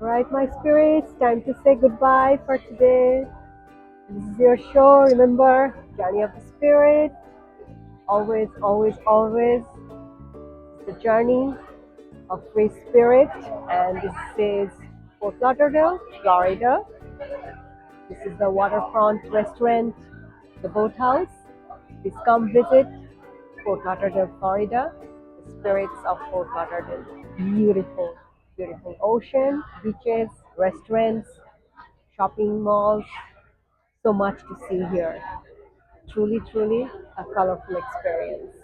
Alright, my spirits, time to say goodbye for today. This is your show, remember, Journey of the Spirit. Always, always, always, the journey of free spirit. And this is Fort Lauderdale, Florida. This is the waterfront restaurant, the boathouse. Please come visit Fort Lauderdale, Florida. The spirits of Fort Lauderdale. Beautiful, beautiful ocean, beaches, restaurants, shopping malls. So much to see here. Truly, truly a colorful experience.